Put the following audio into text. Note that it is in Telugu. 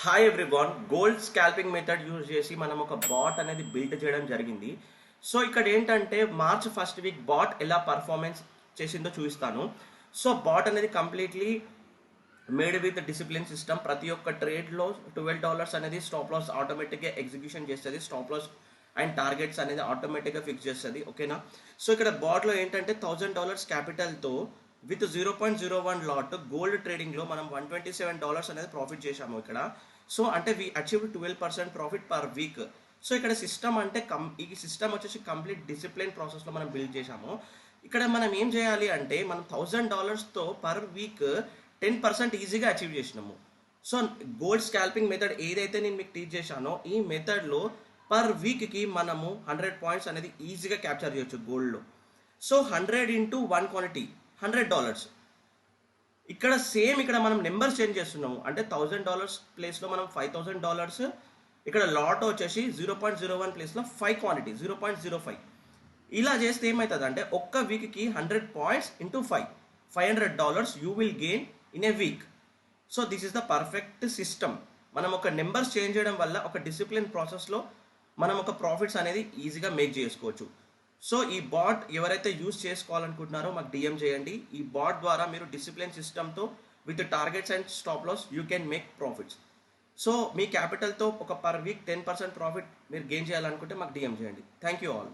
Hi everyone, gold scalping method use చేసి మనం ఒక బాట్ అనేది బిల్డ్ చేయడం జరిగింది. సో ఇక్కడ ఏంటంటే మార్చ్ ఫస్ట్ వీక్ బాట్ ఎలా పర్ఫార్మెన్స్ చేసిందో చూపిస్తాను. సో బాట్ అనేది completely made with discipline system. ప్రతి ఒక్క ట్రేడ్లో $12 అనేది స్టాప్ లాస్ ఆటోమేటిక్గా ఎగ్జిక్యూషన్ చేస్తుంది. స్టాప్ లాస్ అండ్ టార్గెట్స్ అనేది ఆటోమేటిక్గా ఫిక్స్ చేస్తుంది. ఓకేనా? సో ఇక్కడ బాట్లో ఏంటంటే $1000 క్యాపిటల్తో విత్ 0.01 లాట్ గోల్డ్ ట్రేడింగ్లో మనం $127 అనేది ప్రాఫిట్ చేశాము ఇక్కడ. సో అంటే we achieve 12% profit per week. So ఇక్కడ సిస్టమ్ అంటే ఈ సిస్టమ్ వచ్చేసి కంప్లీట్ డిసిప్లిన్ ప్రాసెస్లో మనం బిల్డ్ చేశాము. ఇక్కడ మనం ఏం చేయాలి అంటే మనం $1000తో పర్ వీక్ 10% ఈజీగా అచీవ్ చేసినాము. సో గోల్డ్ స్కాల్పింగ్ మెథడ్ ఏదైతే నేను మీకు టీచ్ చేశానో ఈ మెథడ్లో పర్ వీక్కి మనము 100 పాయింట్స్ అనేది ఈజీగా క్యాప్చర్ చేయొచ్చు గోల్డ్లో. So 100 into 1 quantity $100. ఇక్కడ సేమ్ ఇక్కడ మనం నెంబర్స్ చేంజ్ చేస్తున్నాము. అంటే $1000 ప్లేస్లో మనం $5000, ఇక్కడ లాట్ వచ్చేసి 0.01 ప్లేస్లో 5 క్వాంటిటీ 0.05. ఇలా చేస్తే ఏమవుతుంది అంటే ఒక్క వీక్కి 100 points into 500 you will gain in a week. So this is the perfect system. మనం ఒక నెంబర్స్ చేంజ్ చేయడం వల్ల ఒక డిసిప్లిన్ ప్రాసెస్లో మనం ఒక ప్రాఫిట్స్ అనేది ఈజీగా మేక్ చేసుకోవచ్చు. సో ఈ బాట్ ఎవరైతే యూజ్ చేసుకోవాలనుకుంటున్నారో మాకు డిఎం చేయండి. ఈ బాట్ ద్వారా మీరు డిసిప్లిన్ సిస్టమ్తో with targets and stop loss you can make profits. So మీ క్యాపిటల్తో ఒక పర్ వీక్ 10% ప్రాఫిట్ మీరు గెయిన్ చేయాలనుకుంటే మాకు డిఎం చేయండి. Thank you all.